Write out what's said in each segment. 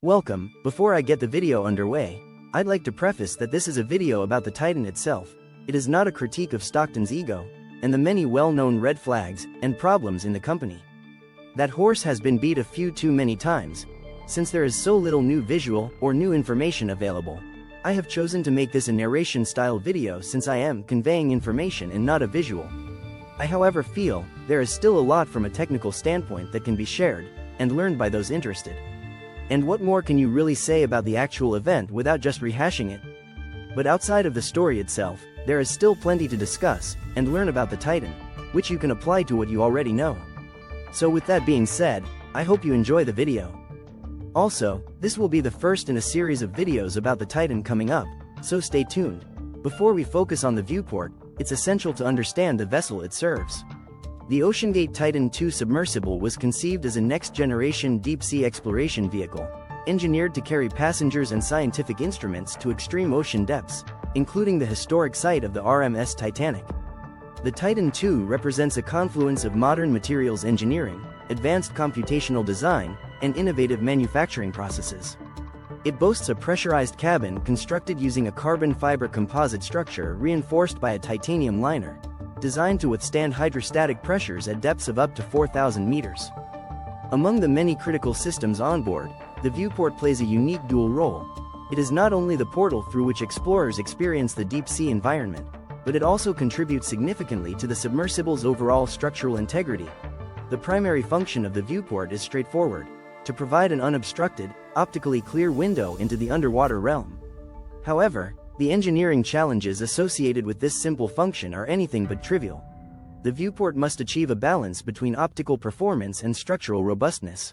Welcome. Before I get the video underway, I'd like to preface that this is a video about the Titan itself. It is not a critique of Stockton's ego, and the many well-known red flags and problems in the company. That horse has been beat a few too many times, since there is so little new visual or new information available. I have chosen to make this a narration-style video since I am conveying information and not a visual. I however feel there is still a lot from a technical standpoint that can be shared and learned by those interested. And what more can you really say about the actual event without just rehashing it? But outside of the story itself, there is still plenty to discuss and learn about the Titan, which you can apply to what you already know. So with that being said, I hope you enjoy the video. Also, this will be the first in a series of videos about the Titan coming up, so stay tuned. Before we focus on the Viewport, it's essential to understand the vessel it serves. The Oceangate Titan II submersible was conceived as a next-generation deep-sea exploration vehicle, engineered to carry passengers and scientific instruments to extreme ocean depths, including the historic site of the RMS Titanic. The Titan II represents a confluence of modern materials engineering, advanced computational design, and innovative manufacturing processes. It boasts a pressurized cabin constructed using a carbon fiber composite structure reinforced by a titanium liner, designed to withstand hydrostatic pressures at depths of up to 4,000 meters. Among the many critical systems on board, the Viewport plays a unique dual role. It is not only the portal through which explorers experience the deep-sea environment, but it also contributes significantly to the submersible's overall structural integrity. The primary function of the Viewport is straightforward: to provide an unobstructed, optically clear window into the underwater realm. However, the engineering challenges associated with this simple function are anything but trivial. The Viewport must achieve a balance between optical performance and structural robustness.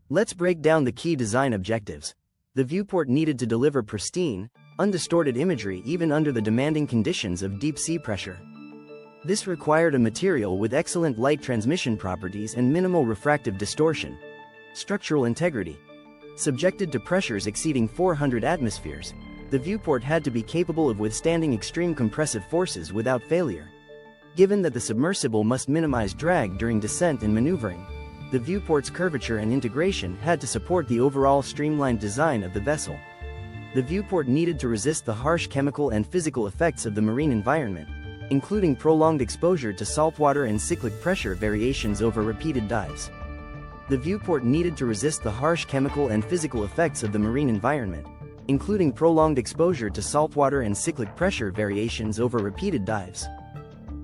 Let's break down the key design objectives. The Viewport needed to deliver pristine, undistorted imagery even under the demanding conditions of deep-sea pressure. This required a material with excellent light transmission properties and minimal refractive distortion. Structural integrity. Subjected to pressures exceeding 400 atmospheres, the Viewport had to be capable of withstanding extreme compressive forces without failure. Given that the submersible must minimize drag during descent and maneuvering, the Viewport's curvature and integration had to support the overall streamlined design of the vessel. The Viewport needed to resist the harsh chemical and physical effects of the marine environment, including prolonged exposure to saltwater and cyclic pressure variations over repeated dives. The Viewport needed to resist the harsh chemical and physical effects of the marine environment, including prolonged exposure to saltwater and cyclic pressure variations over repeated dives.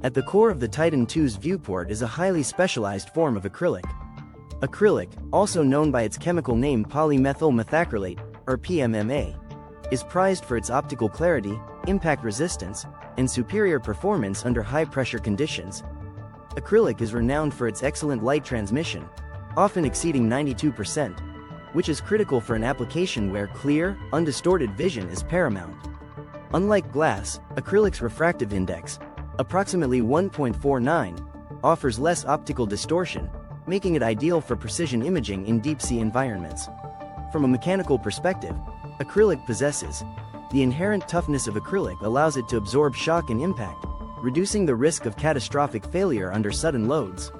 At the core of the Titan II's Viewport is a highly specialized form of acrylic. Acrylic, also known by its chemical name polymethyl methacrylate, or PMMA, is prized for its optical clarity, impact resistance, and superior performance under high-pressure conditions. Acrylic is renowned for its excellent light transmission, often exceeding 92%, which is critical for an application where clear, undistorted vision is paramount. Unlike glass, acrylic's refractive index, approximately 1.49, offers less optical distortion, making it ideal for precision imaging in deep-sea environments. From a mechanical perspective, acrylic possesses the inherent toughness of acrylic allows it to absorb shock and impact, reducing the risk of catastrophic failure under sudden loads.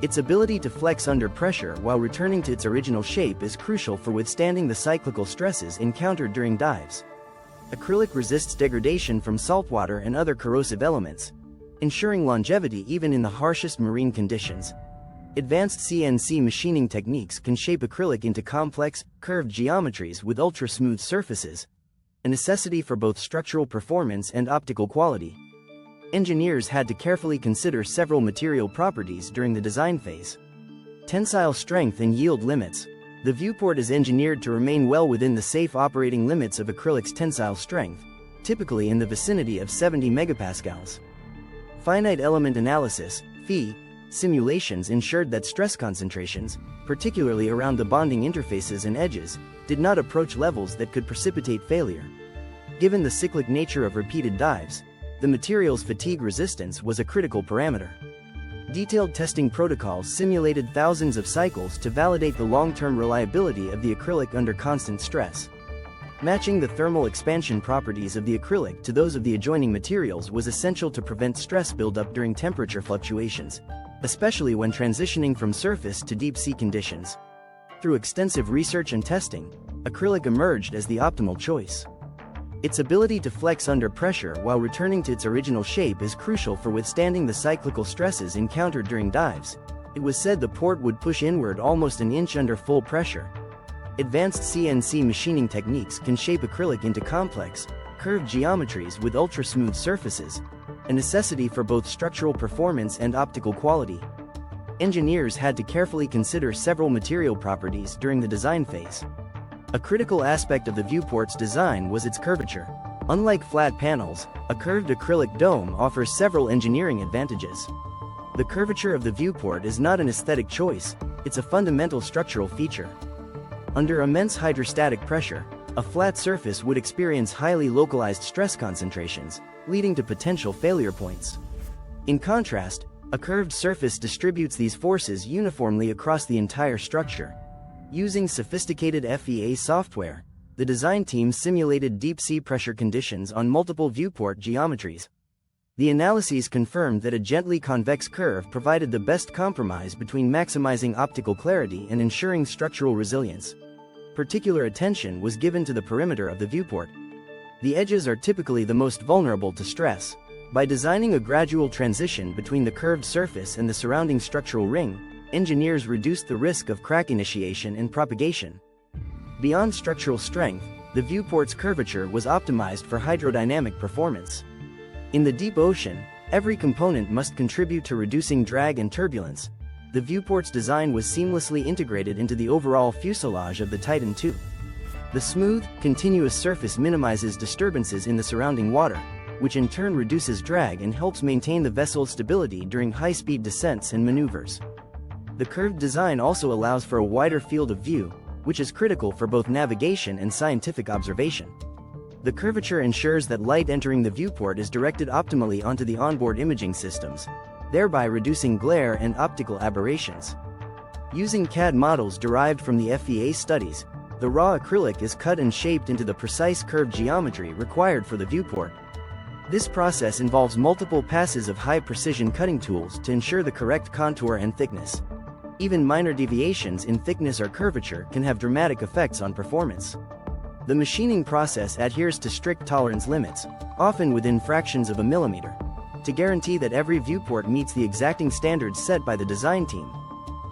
Its ability to flex under pressure while returning to its original shape is crucial for withstanding the cyclical stresses encountered during dives. Acrylic resists degradation from saltwater and other corrosive elements, ensuring longevity even in the harshest marine conditions. Advanced CNC machining techniques can shape acrylic into complex, curved geometries with ultra-smooth surfaces, a necessity for both structural performance and optical quality. Engineers had to carefully consider several material properties during the design phase. Tensile strength and yield limits. The Viewport is engineered to remain well within the safe operating limits of acrylic's tensile strength, typically in the vicinity of 70 megapascals. Finite element analysis, (FEA), simulations ensured that stress concentrations, particularly around the bonding interfaces and edges, did not approach levels that could precipitate failure. Given the cyclic nature of repeated dives, the material's fatigue resistance was a critical parameter. Detailed testing protocols simulated thousands of cycles to validate the long-term reliability of the acrylic under constant stress. Matching the thermal expansion properties of the acrylic to those of the adjoining materials was essential to prevent stress buildup during temperature fluctuations, especially when transitioning from surface to deep-sea conditions. Through extensive research and testing, acrylic emerged as the optimal choice. Its ability to flex under pressure while returning to its original shape is crucial for withstanding the cyclical stresses encountered during dives. It was said the port would push inward almost an inch under full pressure. Advanced CNC machining techniques can shape acrylic into complex, curved geometries with ultra-smooth surfaces, a necessity for both structural performance and optical quality. Engineers had to carefully consider several material properties during the design phase. A critical aspect of the Viewport's design was its curvature. Unlike flat panels, a curved acrylic dome offers several engineering advantages. The curvature of the Viewport is not an aesthetic choice, it's a fundamental structural feature. Under immense hydrostatic pressure, a flat surface would experience highly localized stress concentrations, leading to potential failure points. In contrast, a curved surface distributes these forces uniformly across the entire structure. Using sophisticated FEA software, the design team simulated deep-sea pressure conditions on multiple Viewport geometries. The analyses confirmed that a gently convex curve provided the best compromise between maximizing optical clarity and ensuring structural resilience. Particular attention was given to the perimeter of the Viewport. The edges are typically the most vulnerable to stress. By designing a gradual transition between the curved surface and the surrounding structural ring, engineers reduced the risk of crack initiation and propagation. Beyond structural strength, the Viewport's curvature was optimized for hydrodynamic performance. In the deep ocean, every component must contribute to reducing drag and turbulence. The Viewport's design was seamlessly integrated into the overall fuselage of the Titan II. The smooth, continuous surface minimizes disturbances in the surrounding water, which in turn reduces drag and helps maintain the vessel's stability during high-speed descents and maneuvers. The curved design also allows for a wider field of view, which is critical for both navigation and scientific observation. The curvature ensures that light entering the Viewport is directed optimally onto the onboard imaging systems, thereby reducing glare and optical aberrations. Using CAD models derived from the FEA studies, the raw acrylic is cut and shaped into the precise curved geometry required for the Viewport. This process involves multiple passes of high-precision cutting tools to ensure the correct contour and thickness. Even minor deviations in thickness or curvature can have dramatic effects on performance. The machining process adheres to strict tolerance limits, often within fractions of a millimeter, to guarantee that every Viewport meets the exacting standards set by the design team.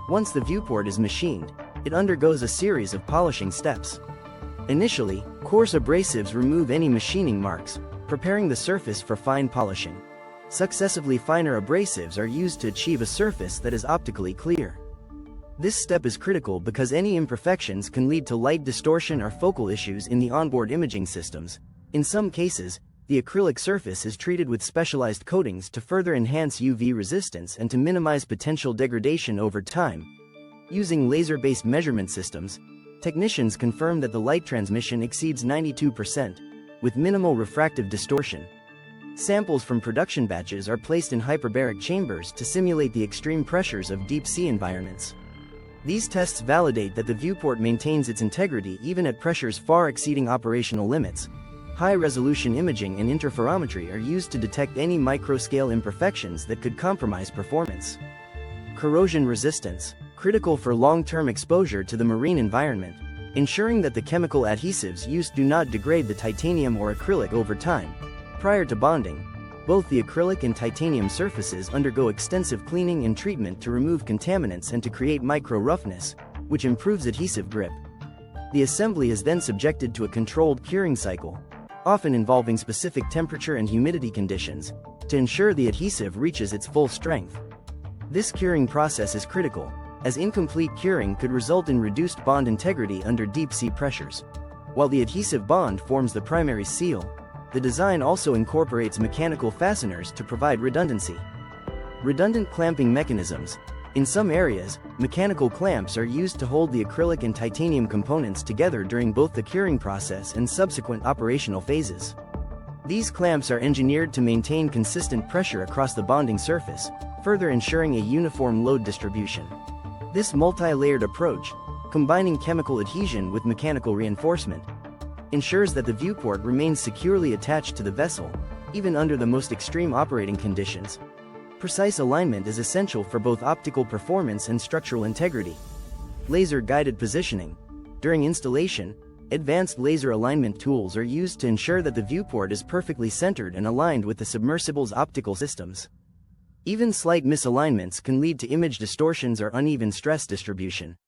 Once the Viewport is machined, it undergoes a series of polishing steps. Initially, coarse abrasives remove any machining marks, preparing the surface for fine polishing. Successively finer abrasives are used to achieve a surface that is optically clear. This step is critical because any imperfections can lead to light distortion or focal issues in the onboard imaging systems. In some cases, the acrylic surface is treated with specialized coatings to further enhance UV resistance and to minimize potential degradation over time. Using laser-based measurement systems, technicians confirm that the light transmission exceeds 92%, with minimal refractive distortion. Samples from production batches are placed in hyperbaric chambers to simulate the extreme pressures of deep-sea environments. These tests validate that the Viewport maintains its integrity even at pressures far exceeding operational limits. High-resolution imaging and interferometry are used to detect any microscale imperfections that could compromise performance. Corrosion resistance, critical for long-term exposure to the marine environment, ensuring that the chemical adhesives used do not degrade the titanium or acrylic over time. Prior to bonding, both the acrylic and titanium surfaces undergo extensive cleaning and treatment to remove contaminants and to create micro-roughness, which improves adhesive grip. The assembly is then subjected to a controlled curing cycle, often involving specific temperature and humidity conditions, to ensure the adhesive reaches its full strength. This curing process is critical, as incomplete curing could result in reduced bond integrity under deep-sea pressures. While the adhesive bond forms the primary seal, the design also incorporates mechanical fasteners to provide redundancy. Redundant clamping mechanisms. In some areas, mechanical clamps are used to hold the acrylic and titanium components together during both the curing process and subsequent operational phases. These clamps are engineered to maintain consistent pressure across the bonding surface, further ensuring a uniform load distribution. This multi-layered approach, combining chemical adhesion with mechanical reinforcement, ensures that the Viewport remains securely attached to the vessel, even under the most extreme operating conditions. Precise alignment is essential for both optical performance and structural integrity. Laser-guided positioning. During installation, Advanced laser alignment tools are used to ensure that the viewport is perfectly centered and aligned with the submersible's optical systems. Even slight misalignments can lead to image distortions or uneven stress distribution.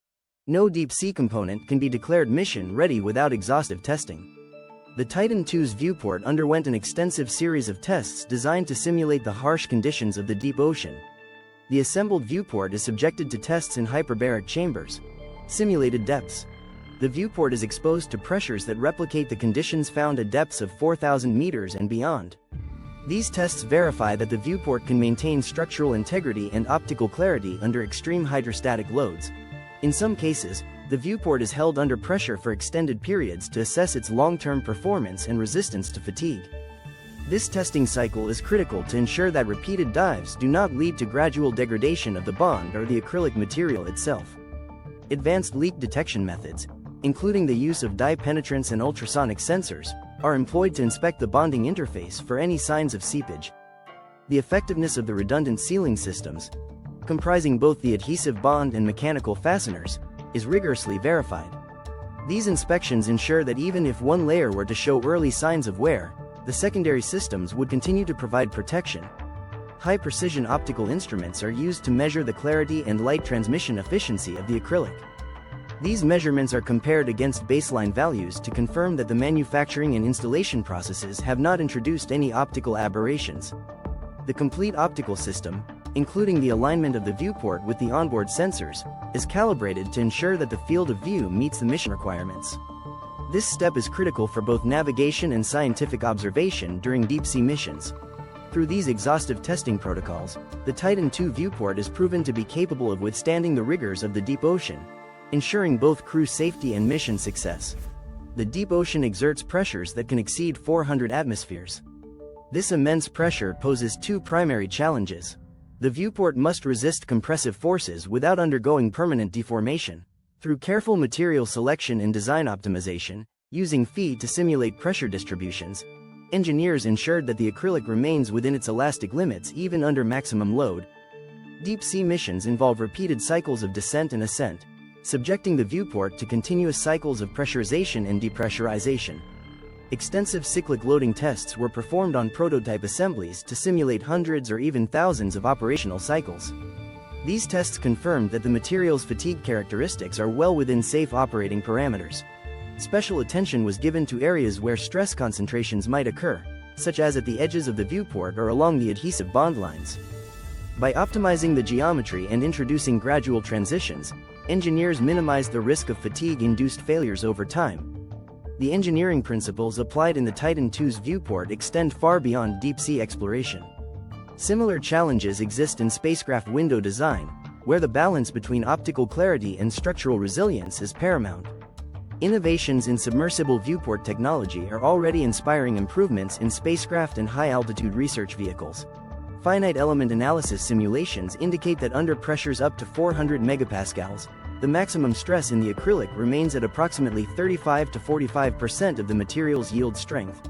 No deep-sea component can be declared mission-ready without exhaustive testing. The Titan II's viewport underwent an extensive series of tests designed to simulate the harsh conditions of the deep ocean. The assembled viewport is subjected to tests in hyperbaric chambers, simulated depths. The viewport is exposed to pressures that replicate the conditions found at depths of 4,000 meters and beyond. These tests verify that the viewport can maintain structural integrity and optical clarity under extreme hydrostatic loads. In some cases, the viewport is held under pressure for extended periods to assess its long-term performance and resistance to fatigue. This testing cycle is critical to ensure that repeated dives do not lead to gradual degradation of the bond or the acrylic material itself. Advanced leak detection methods, including the use of dye penetrance and ultrasonic sensors, are employed to inspect the bonding interface for any signs of seepage. The effectiveness of the redundant sealing systems, comprising both the adhesive bond and mechanical fasteners, is rigorously verified. These inspections ensure that even if one layer were to show early signs of wear, the secondary systems would continue to provide protection. High-precision optical instruments are used to measure the clarity and light transmission efficiency of the acrylic. These measurements are compared against baseline values to confirm that the manufacturing and installation processes have not introduced any optical aberrations. The complete optical system, including the alignment of the viewport with the onboard sensors, is calibrated to ensure that the field of view meets the mission requirements. This step is critical for both navigation and scientific observation during deep-sea missions. Through these exhaustive testing protocols, the Titan II viewport is proven to be capable of withstanding the rigors of the deep ocean, ensuring both crew safety and mission success. The deep ocean exerts pressures that can exceed 400 atmospheres. This immense pressure poses two primary challenges. The viewport must resist compressive forces without undergoing permanent deformation. Through careful material selection and design optimization, using feed to simulate pressure distributions, engineers ensured that the acrylic remains within its elastic limits even under maximum load. Deep-sea missions involve repeated cycles of descent and ascent, subjecting the viewport to continuous cycles of pressurization and depressurization. Extensive cyclic loading tests were performed on prototype assemblies to simulate hundreds or even thousands of operational cycles. These tests confirmed that the material's fatigue characteristics are well within safe operating parameters. Special attention was given to areas where stress concentrations might occur, such as at the edges of the viewport or along the adhesive bond lines. By optimizing the geometry and introducing gradual transitions, engineers minimized the risk of fatigue-induced failures over time. The engineering principles applied in the Titan II's viewport extend far beyond deep-sea exploration. Similar challenges exist in spacecraft window design, where the balance between optical clarity and structural resilience is paramount. Innovations in submersible viewport technology are already inspiring improvements in spacecraft and high-altitude research vehicles. Finite element analysis simulations indicate that under pressures up to 400 megapascals, the maximum stress in the acrylic remains at approximately 35 to 45% of the material's yield strength.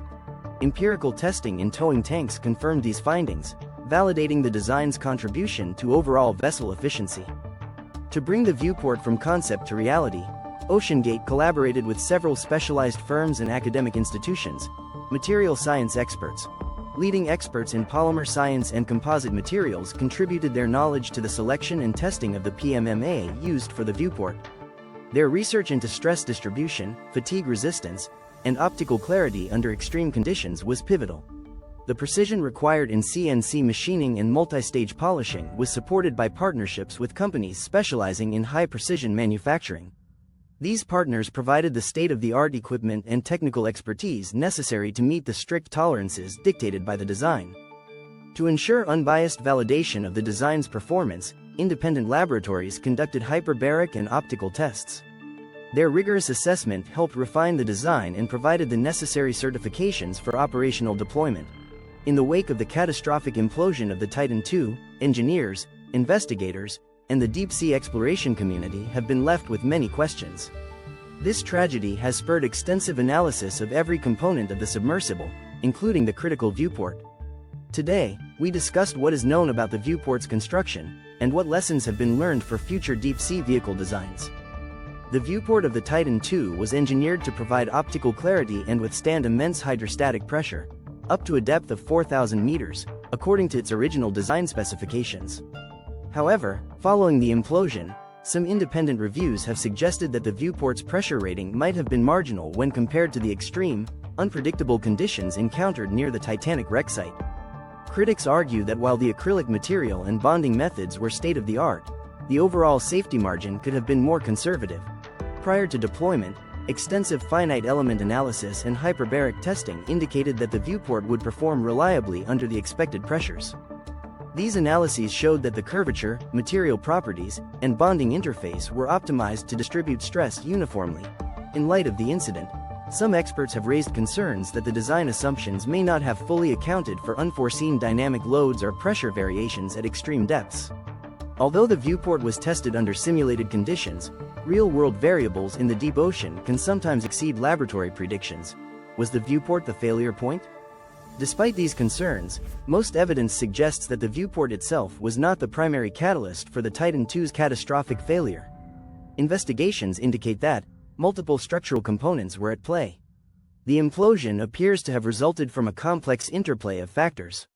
Empirical testing in towing tanks confirmed these findings, validating the design's contribution to overall vessel efficiency. To bring the viewport from concept to reality, Oceangate collaborated with several specialized firms and academic institutions, material science experts. Leading experts in polymer science and composite materials contributed their knowledge to the selection and testing of the PMMA used for the viewport. Their research into stress distribution, fatigue resistance, and optical clarity under extreme conditions was pivotal. The precision required in CNC machining and multi-stage polishing was supported by partnerships with companies specializing in high-precision manufacturing. These partners provided the state-of-the-art equipment and technical expertise necessary to meet the strict tolerances dictated by the design. To ensure unbiased validation of the design's performance, independent laboratories conducted hyperbaric and optical tests. Their rigorous assessment helped refine the design and provided the necessary certifications for operational deployment. In the wake of the catastrophic implosion of the Titan II, engineers, investigators, and the deep-sea exploration community have been left with many questions. This tragedy has spurred extensive analysis of every component of the submersible, including the critical viewport. Today, we discussed what is known about the viewport's construction, and what lessons have been learned for future deep-sea vehicle designs. The viewport of the Titan II was engineered to provide optical clarity and withstand immense hydrostatic pressure, up to a depth of 4,000 meters, according to its original design specifications. However, following the implosion, some independent reviews have suggested that the viewport's pressure rating might have been marginal when compared to the extreme, unpredictable conditions encountered near the Titanic wreck site. Critics argue that while the acrylic material and bonding methods were state-of-the-art, the overall safety margin could have been more conservative. Prior to deployment, extensive finite element analysis and hyperbaric testing indicated that the viewport would perform reliably under the expected pressures. These analyses showed that the curvature, material properties, and bonding interface were optimized to distribute stress uniformly. In light of the incident, some experts have raised concerns that the design assumptions may not have fully accounted for unforeseen dynamic loads or pressure variations at extreme depths. Although the viewport was tested under simulated conditions, real-world variables in the deep ocean can sometimes exceed laboratory predictions. Was the viewport the failure point? Despite these concerns, most evidence suggests that the viewport itself was not the primary catalyst for the Titan II's catastrophic failure. Investigations indicate that multiple structural components were at play. The implosion appears to have resulted from a complex interplay of factors.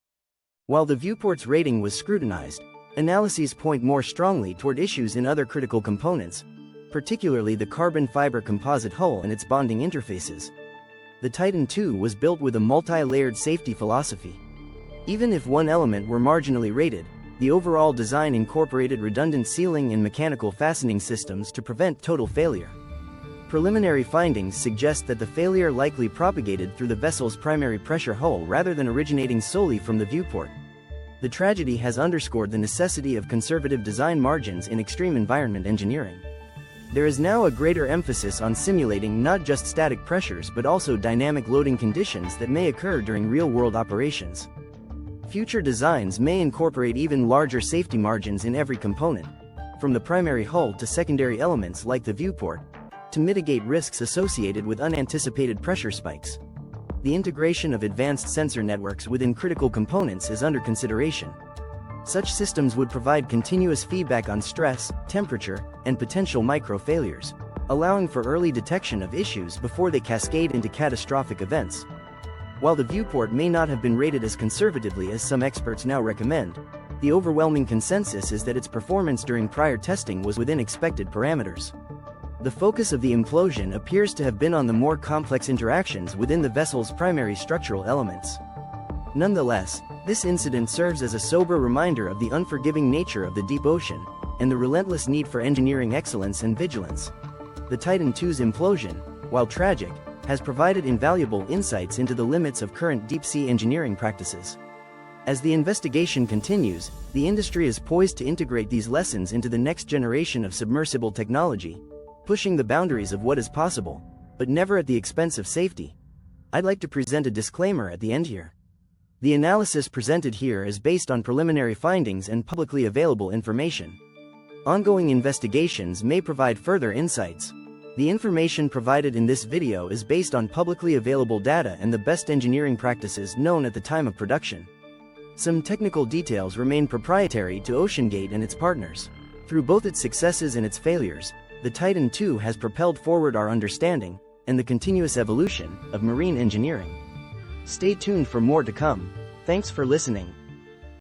While the viewport's rating was scrutinized, analyses point more strongly toward issues in other critical components, particularly the carbon fiber composite hull and its bonding interfaces. The Titan II was built with a multi-layered safety philosophy. Even if one element were marginally rated, the overall design incorporated redundant sealing and mechanical fastening systems to prevent total failure. Preliminary findings suggest that the failure likely propagated through the vessel's primary pressure hull rather than originating solely from the viewport. The tragedy has underscored the necessity of conservative design margins in extreme environment engineering. There is now a greater emphasis on simulating not just static pressures but also dynamic loading conditions that may occur during real-world operations. Future designs may incorporate even larger safety margins in every component, from the primary hull to secondary elements like the viewport, to mitigate risks associated with unanticipated pressure spikes. The integration of advanced sensor networks within critical components is under consideration. Such systems would provide continuous feedback on stress, temperature, and potential micro-failures, allowing for early detection of issues before they cascade into catastrophic events. While the viewport may not have been rated as conservatively as some experts now recommend, the overwhelming consensus is that its performance during prior testing was within expected parameters. The focus of the implosion appears to have been on the more complex interactions within the vessel's primary structural elements. Nonetheless, this incident serves as a sober reminder of the unforgiving nature of the deep ocean, and the relentless need for engineering excellence and vigilance. The Titan II's implosion, while tragic, has provided invaluable insights into the limits of current deep-sea engineering practices. As the investigation continues, the industry is poised to integrate these lessons into the next generation of submersible technology, pushing the boundaries of what is possible, but never at the expense of safety. I'd like to present a disclaimer at the end here. The analysis presented here is based on preliminary findings and publicly available information. Ongoing investigations may provide further insights. The information provided in this video is based on publicly available data and the best engineering practices known at the time of production. Some technical details remain proprietary to Oceangate and its partners. Through both its successes and its failures, the Titan II has propelled forward our understanding and the continuous evolution of marine engineering. Stay tuned for more to come. Thanks for listening.